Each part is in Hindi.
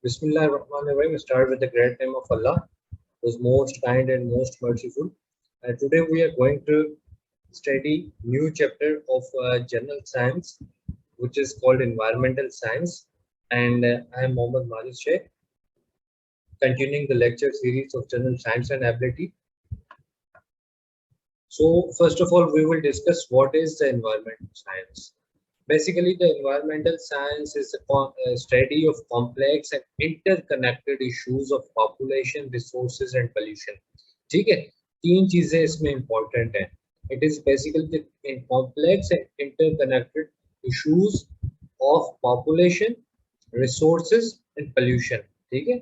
Bismillahirrahmanirrahim. Start with the great name of Allah, who is most kind and most merciful. And today we are going to study new chapter of general science, which is called environmental science. And I am Mohammad Majid Sheikh, continuing the lecture series of general science and ability. So first of all, we will discuss what is the environmental science. Basically, the environmental science is a study of complex and interconnected issues of population, resources and pollution. ठीक है, तीन चीजें इसमें important हैं. It is basically the complex and interconnected issues of population, resources and pollution. ठीक है,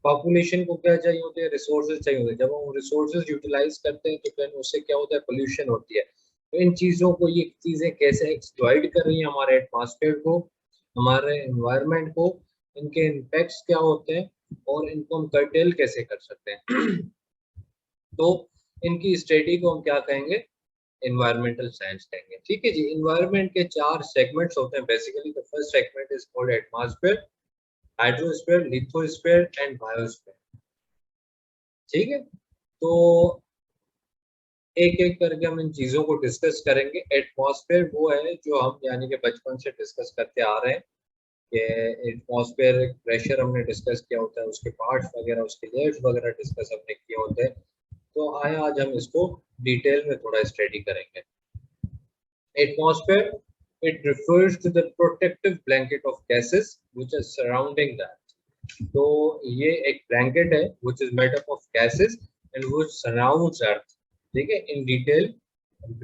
पॉपुलेशन को क्या चाहिए होते हैं, रिसोर्सेज चाहिए होते हैं. जब हम रिसोर्सेज यूटिलाइज करते हैं तो फिर उससे क्या होता है, पोल्यूशन होती है. तो इन चीजों को, ये चीजें कैसे एक्सप्लॉइट कर रही हैं हमारे एटमॉस्फेयर को, हमारे एनवायरनमेंट को, इनके इम्पैक्ट्स क्या होते हैं और इनको हम कर्टेल कैसे कर सकते हैं. तो इनकी स्टडी को हम क्या कहेंगे, एनवायरमेंटल साइंस कहेंगे. ठीक है जी. एनवायरनमेंट के चार सेगमेंट्स होते हैं basically. The first segment is called atmosphere, hydrosphere, lithosphere and biosphere. ठीक है, तो एक एक करके हम इन चीजों को डिस्कस करेंगे. एटमॉस्फेयर वो है जो हम यानी कि बचपन से डिस्कस करते आ रहे हैं कि एटमॉस्फेयर प्रेशर हमने डिस्कस किया होता है, उसके पार्ट्स वगैरह, उसके लेयर्स वगैरह डिस्कस हमने किए होते हैं. तो आए आज हम इसको डिटेल में थोड़ा स्टडी करेंगे. Atmosphere, it refers to the protective blanket of gases which are surrounding that. तो ये एक ब्लैंकेट है which is made up of gases and which surrounds earth. ठीक है, in detail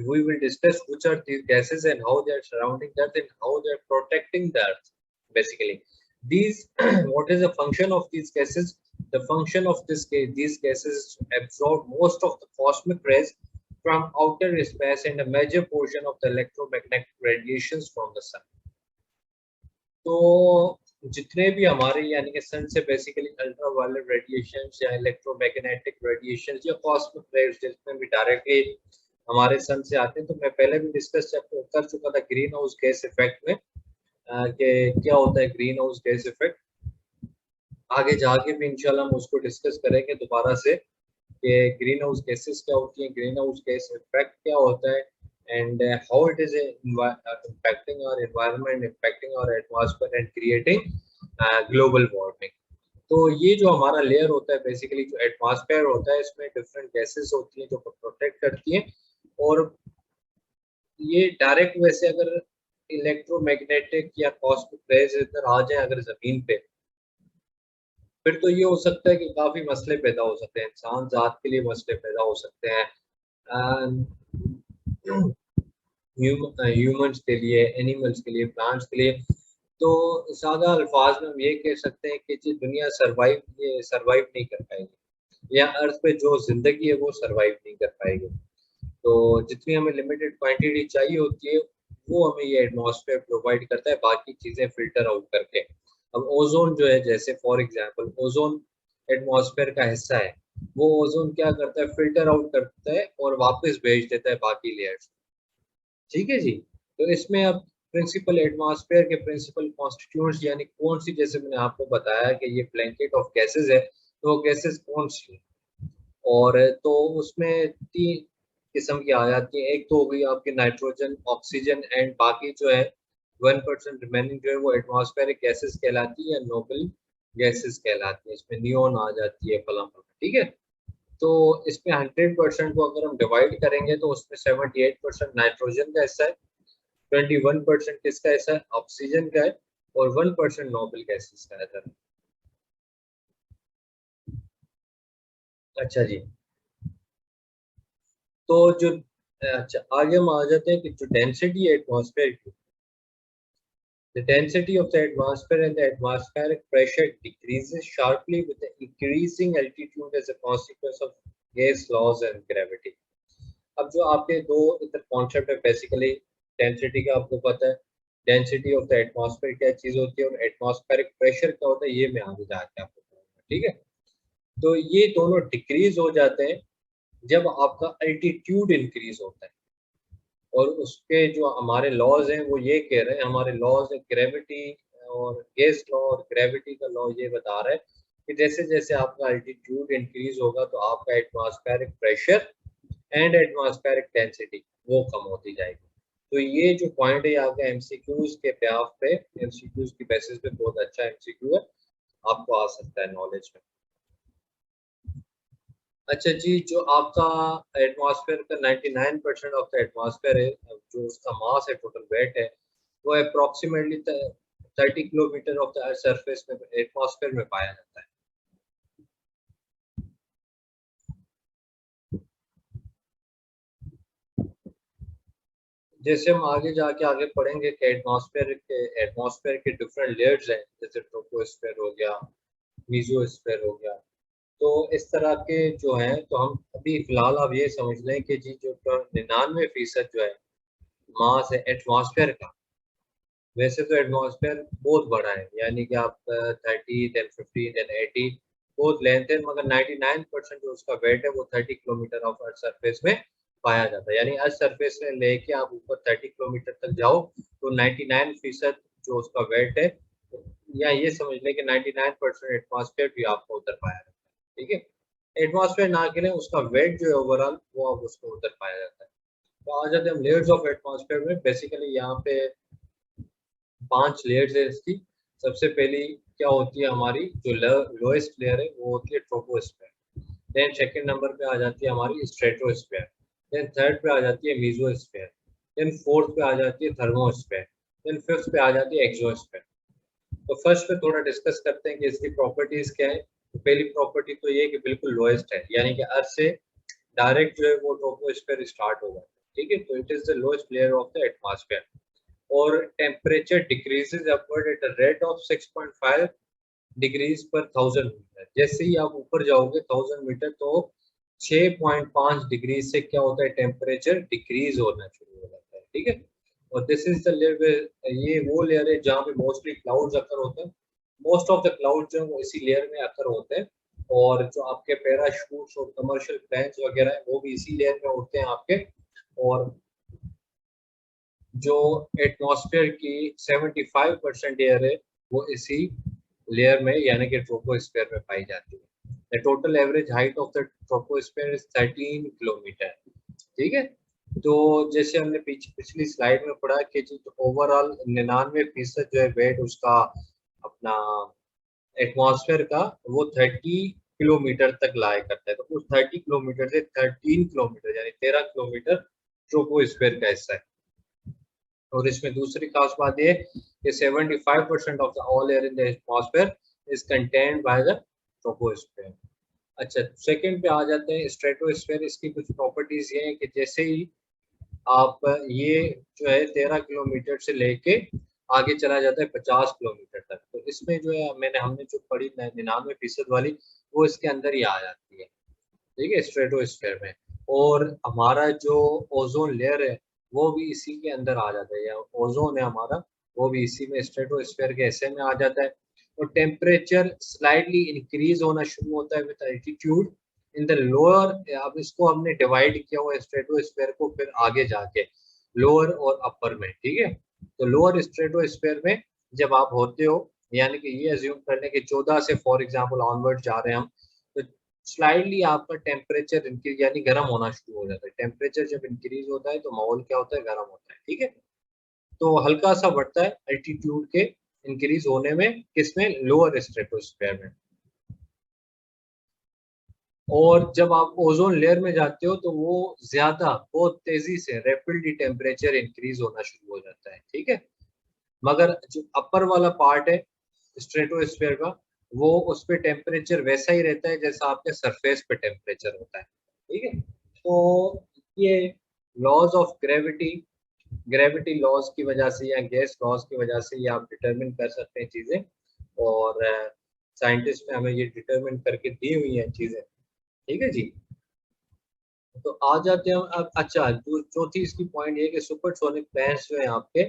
we will discuss which are these gases and how they are surrounding earth and how they are protecting the earth. Basically these what is the function of these gases? The function of these gases is to absorb most of the cosmic rays from outer space and a major portion of the electromagnetic radiations from the sun. तो जितने भी हमारे यानी कि सन से बेसिकली अल्ट्रावायलेट रेडिएशंस या इलेक्ट्रोमैग्नेटिक रेडिएशंस या कॉस्मिक रेज जितने भी डायरेक्टली हमारे सन से आते हैं, तो मैं पहले भी डिस्कस कर चुका था ग्रीन हाउस गैस इफेक्ट में कि क्या होता है ग्रीन हाउस गैस इफेक्ट. आगे जाके भी इंशाल्लाह हम उसको डिस्कस करेंगे दोबारा से कि ग्रीन हाउस गैसेस क्या होती हैं, ग्रीन हाउस गैस इफेक्ट क्या होता है and how it is impacting our environment, impacting our atmosphere and creating global warming. तो ये जो हमारा लेयर होता है बेसिकली जो एटमॉस्फेयर होता है, इसमें डिफरेंट गैसेस होती हैं जो प्रोटेक्ट करती हैं. और ये डायरेक्ट वैसे अगर इलेक्ट्रोमैग्नेटिक या कॉस्मिक रेज इधर आ जाए अगर जमीन पे, फिर तो ये हो सकता है कि काफी मसले पैदा हो सकते हैं, इंसान जात के लिए मसले पैदा हो सकते हैं, ह्यूमंस के लिए, एनिमल्स के लिए, प्लांट्स के लिए. तो सादा अल्फाज में हम ये कह सकते हैं कि जो दुनिया सरवाइव नहीं कर पाएगी, या अर्थ पे जो जिंदगी है वो सरवाइव नहीं कर पाएगी. तो जितनी हमें लिमिटेड क्वांटिटी चाहिए होती है वो हमें ये एटमॉस्फेयर प्रोवाइड करता है, बाकी चीजें फिल्टर आउट करके. अब ओजोन जो है, जैसे फॉर एग्जांपल ओजोन एटमॉस्फेयर का हिस्सा है, वो ओजोन क्या करता है, फिल्टर आउट करता है और वापस भेज देता है बाकी लेयर्स. ठीक है जी. तो इसमें अब प्रिंसिपल एटमॉस्फेयर के प्रिंसिपल कॉन्स्टिट्यूएंट्स यानी कौन सी, जैसे मैंने आपको बताया कि ये ब्लैंकेट ऑफ गैसेस है, तो गैसेस कौन सी है, और तो उसमें तीन किस्म की आ जाती है. एक तो हो गई आपकी नाइट्रोजन, ऑक्सीजन एंड बाकी जो है 1% रिमेनिंग जो है वो एटमॉस्फेरिक गैसेस कहलाती है या नोबल गैसेस कहलाती है. इसमें नियोन आ जाती है फला. ठीक है, तो इसमें 100% को अगर हम डिवाइड करेंगे तो उसमें 78% नाइट्रोजन का हिस्सा है, 21% किसका हिस्सा है, ऑक्सीजन का है, और 1% नोबल गैसेस का हिस्सा है. अच्छा जी. तो जो अच्छा आगे हम आ जाते हैं कि जो डेंसिटी है एटमॉस्फेयर की, the density of the atmosphere and the atmospheric pressure decreases sharply with the increasing altitude as a consequence of gas laws and gravity. अब जो आपके दो इधर कॉन्सेप्ट है बेसिकली, डेंसिटी का आपको पता है, डेंसिटी ऑफ द एटमॉस्फेयर क्या चीज होती है और एटमॉस्फेरिक प्रेशर क्या होता है, ये मैं आगे जाके आपको बताऊंगा. ठीक है, तो ये दोनों डिक्रीज हो जाते हैं जब आपका अल्टीट्यूड इंक्रीज होता है. और उसके जो हमारे लॉज हैं वो ये कह रहे हैं, हमारे लॉज है ग्रेविटी और गैस लॉ और ग्रेविटी का लॉ ये बता रहा है कि जैसे जैसे आपका अल्टीट्यूड इंक्रीज होगा तो आपका atmospheric pressure and atmospheric density वो कम होती जाएगी। तो ये जो पॉइंट है आपका एमसीक्यूज के ब्याफ पे, एमसीक्यूज की बेसिस पे बहुत अच्छा एमसीक्यू है, आपको आ सकता है नॉलेज में। अच्छा जी, जो आपका एटमॉस्फेयर का 99% ऑफ द एटमॉस्फेयर है, जो उसका मास है, टोटल वेट है, वो approximately 30 kilometre of the surface में, एटमॉस्फेयर में पाया जाता है। जैसे हम आगे जाके आगे पढ़ेंगे कि एटमॉस्फेयर के डिफरेंट लेयर्स हैं, जैसे ट्रोपोस्फेयर हो गया, मीजोस्फेयर हो गया। तो इस तरह के जो हैं, तो हम अभी फिलहाल आप ये समझ लें कि जी जो 99% जो है मास है एटमॉस्फेयर का, वैसे तो एटमॉस्फेयर बहुत बड़ा है, यानी कि आप 30 देन 15 देन 80 बहुत लेंथ है, मगर 99% जो उसका वेट है वो 30 किलोमीटर ऑफ अर्थ सरफेस में पाया जाता है। यानी अर्थ सरफेस से लेके आप ऊपर 30 किलोमीटर तक जाओ तो 99% जो उसका वेट है, या ये समझ लें कि 99% एटमॉस्फेयर भी आपको उधर पाया जाता है। ठीक है, एटमॉस्फेयर ना गिरे, उसका वेट जो है ओवरऑल वो अब उसको उधर पाया जाता है। तो आ जाते हैं हम लेयर्स ऑफ एटमॉस्फेयर में। बेसिकली यहाँ पे 5 लेयर्स है इसकी। सबसे पहली क्या होती है, हमारी जो लोएस्ट लेयर है वो होती है ट्रोपोस्फेयर। देन सेकंड नंबर पे आ जाती है हमारी स्ट्रेटोस्फेयर। देन थर्ड पे आ जाती है मीजोस्फेयर। देन फोर्थ पे आ जाती है थर्मोस्फेयर। देन फिफ्थ पे आ जाती है एक्सोस्फेयर। तो फर्स्ट पे थोड़ा डिस्कस करते हैं कि इसकी प्रॉपर्टीज क्या है। तो पहली प्रॉपर्टी तो ये है कि बिल्कुल लोएस्ट है, यानी कि अर्थ से डायरेक्ट जो है वो ट्रोपोस्फेयर स्टार्ट होगा। ठीक है, तो it is the lowest layer of the atmosphere. और temperature decreases upward at a rate of 6.5 degrees पर 1000 मीटर। जैसे ही आप ऊपर जाओगे 1000 मीटर, तो 6.5 डिग्री से क्या होता है, टेम्परेचर डिक्रीज होना शुरू हो जाता है। ठीक है, और दिस इज द लेयर, ये वो लेयर है जहाँ पे मोस्टली क्लाउड्स अकर होते हैं। मोस्ट ऑफ द क्लाउड जो है वो इसी लेयर में अकर होते हैं, और जो आपके पैराशूट्स और कमर्शियल प्लेन्स वगैरह है वो भी इसी लेयर में उड़ते हैं आपके। और जो एटमॉस्फेयर की 75% एयर है वो इसी लेयर में, यानी कि ट्रोपोस्फेयर में पाई जाती है। The total average height of the troposphere is 13 kilometre. ठीक है, तो जैसे हमने पिछली स्लाइड में पढ़ा कि जो ओवरऑल 99% जो है वेट उसका अपना एटमॉस्फेयर का, वो 30 किलोमीटर तक लाया करता है। तो उस 30 किलोमीटर से 13 किलोमीटर यानी 13 किलोमीटर ट्रोपोस्फेयर का हिस्सा है। और इसमें दूसरी खास बात ये कि 75% of the all air in the atmosphere is contained by the troposphere. अच्छा, सेकंड पे आ जाते हैं स्ट्रेटोस्फेयर। इसकी कुछ प्रॉपर्टीज ये हैं कि जैसे ही आप ये जो है 13 किलोमीटर से लेके आगे चला जाता है 50 किलोमीटर तक, तो इसमें जो है हमने जो पढ़ी 99% वाली, वो इसके अंदर ही आ जाती है। ठीक है, स्ट्रेटोस्फेयर में। और हमारा जो ओजोन लेयर है वो भी इसी के अंदर आ जाता है, या ओजोन है हमारा वो भी इसी में स्ट्रेटोस्फेयर के हिस्से में आ जाता है। और टेम्परेचर स्लाइटली इंक्रीज होना शुरू होता है with altitude in the lower. अब इसको हमने डिवाइड किया हुआ स्ट्रेटोस्फेयर को फिर आगे जाके लोअर और अपर में। ठीक है, तो लोअर स्ट्रेटोस्फेयर में जब आप होते हो, यानी कि ये अज्यूम करने के 14 से फॉर एग्जांपल ऑनवर्ड जा रहे हैं हम, तो स्लाइडली आपका टेम्परेचर इंक्रीज यानी गर्म होना शुरू हो जाता है। टेम्परेचर जब इंक्रीज होता है तो माहौल क्या होता है, गर्म होता है। ठीक है, तो हल्का सा बढ़ता है अल्टीट्यूड के इंक्रीज होने में, किसमें, लोअर स्ट्रेटोस्फेयर में। और जब आप ओजोन लेयर में जाते हो तो वो ज्यादा बहुत तेजी से रैपिडली टेम्परेचर इंक्रीज होना शुरू हो जाता है। ठीक है, मगर जो अपर वाला पार्ट है स्ट्रेटोस्फेयर का, वो उस पे टेम्परेचर वैसा ही रहता है जैसा आपके सरफेस पे टेम्परेचर होता है। ठीक है, तो ये laws of gravity, gravity laws की वजह से या गैस लॉज की वजह से ये आप डिटरमिन कर सकते हैं चीजें। और साइंटिस्ट ने हमें ये डिटरमिन करके दी हुई हैं चीजें। ठीक है जी, तो आ जाते हैं अब। अच्छा, जो चौथी इसकी पॉइंट ये कि सुपरसोनिक प्लेन्स जो है आपके,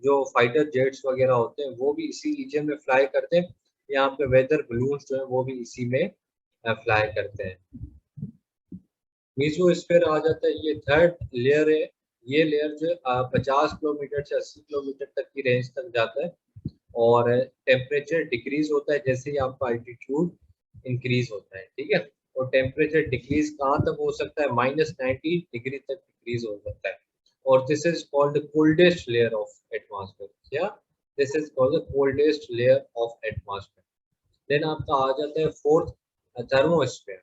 जो फाइटर जेट्स वगैरह होते हैं वो भी इसी रीजन में फ्लाई करते हैं। यहाँ पे वेदर बलून्स जो है वो भी इसी में फ्लाई करते हैं। मीजोस्फीयर आ जाता है, ये थर्ड लेयर है। ये लेयर जो 50 किलोमीटर से 80 किलोमीटर तक की रेंज तक जाता है। और टेम्परेचर डिक्रीज होता है जैसे ही आपका अल्टीट्यूड इंक्रीज होता है, ठीक है। और टेम्परेचर डिक्रीज कहाँ तक हो सकता है, -90 डिग्री तक डिक्रीज हो सकता है। और this is called the coldest layer of atmosphere, क्या, this is called the coldest layer of atmosphere. देन आपका आ जाता है फोर्थ, थर्मोस्फेयर।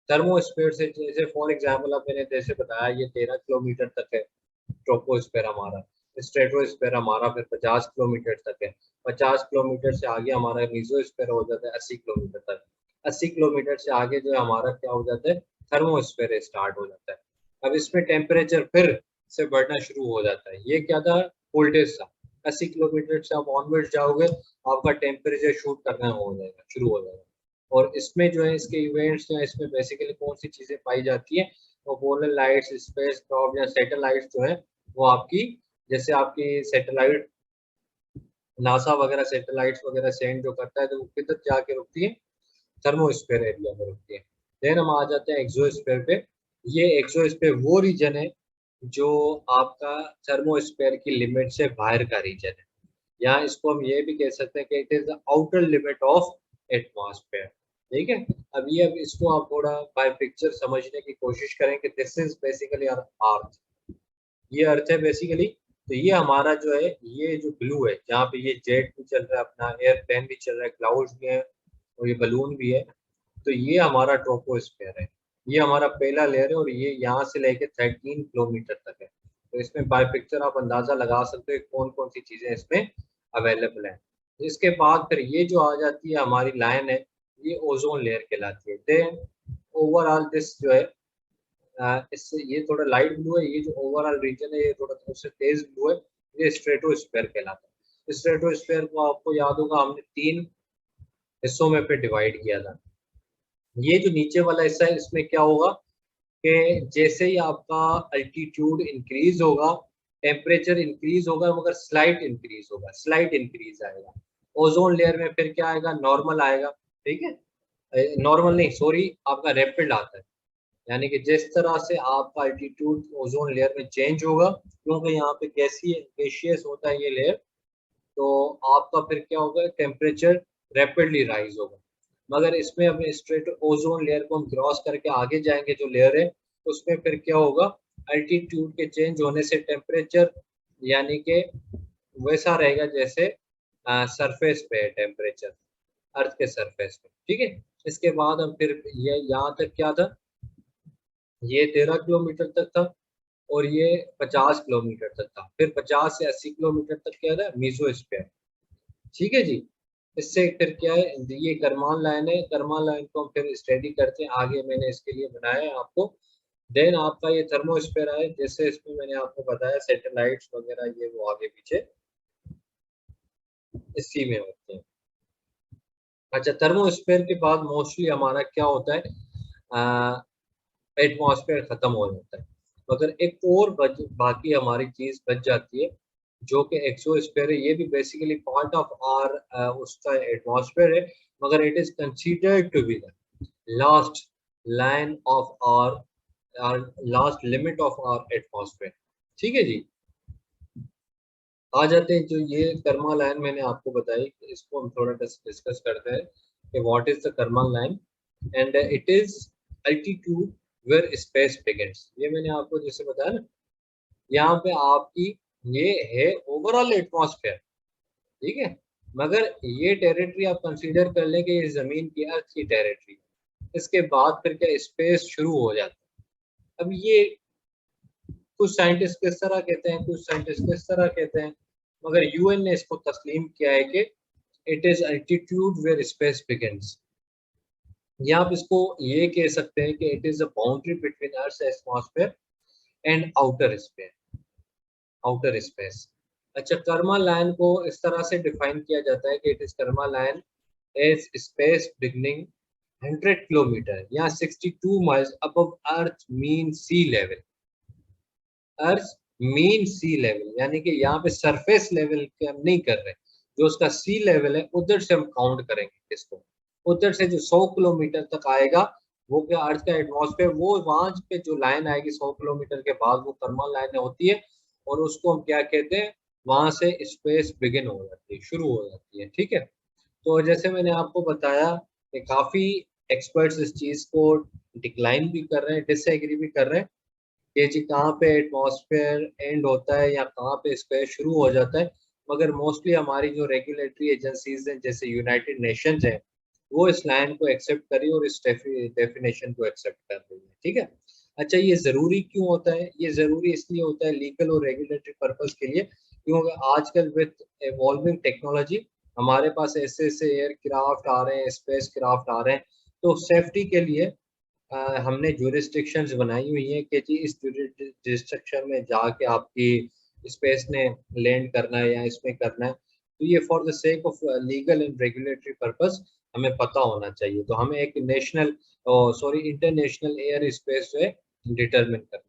थर्मोस्फेयर से जैसे फॉर एग्जांपल अब मैंने जैसे बताया ये 13 किलोमीटर तक है ट्रोपोस्फेयर हमारा, स्ट्रेटोस्फेयर हमारा फिर 50 किलोमीटर तक है। 50 किलोमीटर से आगे हमारा मीजोस्फेयर हो जाता है 80 किलोमीटर तक। 80 किलोमीटर से आगे जो है हमारा क्या हो जाता है, थर्मोस्फेयर स्टार्ट हो जाता है। अब इसमें टेम्परेचर फिर से बढ़ना शुरू हो जाता है। ये क्या था, कोल्डेस्ट था। 80 किलोमीटर से आप ऑनवर्ड जाओगे, आपका टेम्परेचर शूट करना हो जाएगा, शुरू हो जाएगा। और इसमें जो है इसके इवेंट्स जो है इसमें बेसिकली कौन सी चीजें पाई जाती है, वो पोलर लाइट्स, स्पेस प्रॉब या सैटेलाइट्स जो है वो आपकी, जैसे आपकी सैटेलाइट नासा वगैरह सैटेलाइट्स वगैरह सेंड जो करता है तो वो किधर जाके रुकती है, थर्मोस्फेयर एरिया में रुकती है। देन हम आ जाते हैं एक्सोस्फेयर पे। ये एक्सोस्फेयर वो रीजन है जो आपका थर्मोस्फेयर की लिमिट से बाहर का रीजन है। यहाँ इसको हम ये भी कह सकते हैं कि it is the outer limit of atmosphere, ठीक है। अब इसको आप थोड़ा बाय पिक्चर समझने की कोशिश करें कि दिस इज बेसिकली अर्थ, ये अर्थ है बेसिकली। तो ये हमारा जो है ये जो ब्लू है जहाँ पे ये जेट भी चल रहा है, अपना एयरप्लेन भी चल रहा है, क्लाउड्स भी है और ये बलून भी है, तो ये हमारा ट्रोपोस्फेयर है। ये हमारा पहला लेयर है और ये यहाँ से लेके 13 किलोमीटर तक है। तो इसमें बाय पिक्चर आप अंदाजा लगा सकते हो कौन कौन सी चीजें इसमें अवेलेबल है। इसके बाद फिर ये जो आ जाती है हमारी लाइन है, ये ओजोन लेयर कहलाती है। देन ओवरऑल दिस जो है इससे ये थोड़ा लाइट ब्लू है, ये जो ओवरऑल रीजन है ये थोड़ा उससे तेज ब्लू है, ये स्ट्रेटोस्फेयर कहलाता है। स्ट्रेटोस्फेयर को आपको याद होगा हमने 3 हिस्सों में फिर डिवाइड किया था। ये जो नीचे वाला हिस्सा है इसमें क्या होगा कि जैसे ही आपका अल्टीट्यूड इंक्रीज होगा, टेम्परेचर इंक्रीज होगा, मगर स्लाइट इंक्रीज होगा, स्लाइट इंक्रीज आएगा। ओजोन लेयर में फिर क्या आएगा, नॉर्मल आएगा, ठीक है। नॉर्मल नहीं, सॉरी, आपका रैपिड आता है। यानी कि जिस तरह से आपका अल्टीट्यूड ओजोन लेयर में चेंज होगा, क्योंकि यहाँ पे गैसियस होता है ये लेयर, तो आपका फिर क्या होगा, टेम्परेचर रैपिडली राइज होगा। मगर इसमें अब स्ट्रेट ओजोन लेयर को हम क्रॉस करके आगे जाएंगे जो लेयर है, उसमें फिर क्या होगा, अल्टीट्यूड के चेंज होने से टेम्परेचर यानी कि वैसा रहेगा जैसे सरफेस पे है टेम्परेचर, अर्थ के सरफेस पे, ठीक है। इसके बाद हम फिर ये यहाँ तक क्या था, ये 13 किलोमीटर तक था और ये 50 किलोमीटर तक था। फिर 50 से 80 किलोमीटर तक क्या था, मीसोस्फीयर, ठीक है जी। इससे फिर क्या है, ये करमान लाइन है, करमान लाइन को हम फिर स्टडी करते हैं आगे, मैंने इसके लिए बनाया है आपको। देन आपका ये थर्मोस्फेयर है, जैसे इसमें मैंने आपको बताया सैटेलाइट्स वगैरह ये वो आगे पीछे इसी में होते हैं। अच्छा, थर्मोस्फेयर के बाद मोस्टली हमारा क्या होता है, एटमॉस्फेयर खत्म हो जाता है। मगर एक और बाकी हमारी चीज बच जाती है जो कि एक्सोस्फेयर है। ये भी बेसिकली पार्ट ऑफ आर उसका एटमॉस्फेयर है, मगर it is considered to be the last line of our last limit of our atmosphere, ठीक है जी। आ जाते हैं जो ये कर्मा लाइन मैंने आपको बताई, इसको हम थोड़ा डिस्कस करते हैं कि what is the Karman line and it is altitude where space begins. ये मैंने आपको जैसे बताया ना, यहाँ पे आपकी ये है ओवरऑल एटमॉस्फेयर, ठीक है। मगर ये टेरिटरी आप कंसीडर कर लें कि ये जमीन की अर्थ की टेरिटरी, इसके बाद फिर क्या स्पेस शुरू हो जाता है। अब ये कुछ साइंटिस्ट किस तरह कहते हैं, कुछ साइंटिस्ट किस तरह कहते हैं, मगर यूएन ने इसको तस्लीम किया है कि it is altitude where space begins. या आप इसको ये कह सकते हैं कि it is a boundary between earth atmosphere and outer space, outer space. अच्छा, कर्मा लाइन को इस तरह से डिफाइन किया जाता है कि it is Karman line as space beginning 100 kilometre या 62 miles above earth mean sea level. Earth mean sea level यानी कि यहाँ पे सरफेस लेवल के हम नहीं कर रहे, जो उसका सी लेवल है उधर से हम काउंट करेंगे इसको। उधर से जो 100 किलोमीटर तक आएगा वो क्या अर्थ का एटमॉस्फेयर, वो वहां पे जो लाइन आएगी 100 किलोमीटर के बाद वो थर्मल लाइन होती है और उसको हम क्या कहते हैं, वहां से स्पेस बिगिन हो जाती है, शुरू हो जाती है, ठीक है। तो जैसे मैंने आपको बताया कि काफी एक्सपर्ट्स इस चीज को डिक्लाइन भी कर रहे हैं, डिसएग्री भी कर रहे हैं कि जी कहाँ पे एटमॉस्फेयर एंड होता है या कहाँ पे स्पेस शुरू हो जाता है। मगर मोस्टली हमारी जो रेगुलेटरी एजेंसीज हैं जैसे यूनाइटेड नेशंस है, वो इस लाइन को एक्सेप्ट करी और इस डेफिनेशन को एक्सेप्ट कर रही है, ठीक है। अच्छा, ये जरूरी क्यों होता है? ये जरूरी इसलिए होता है लीगल और रेगुलेटरी पर्पस के लिए, क्योंकि आजकल विद एवॉल्विंग टेक्नोलॉजी हमारे पास ऐसे ऐसे एयरक्राफ्ट आ रहे हैं, स्पेस क्राफ्ट आ रहे हैं, तो सेफ्टी के लिए हमने ज्यूरिस्डिक्शंस बनाई हुई हैं कि जी इस ज्यूरिस्डिक्शन में जाके आपकी स्पेस ने लैंड करना है या इसमें करना है। तो ये for the sake of legal and regulatory purpose हमें पता होना चाहिए। तो हमें एक national, sorry, international air space जो है डिटरमिन करना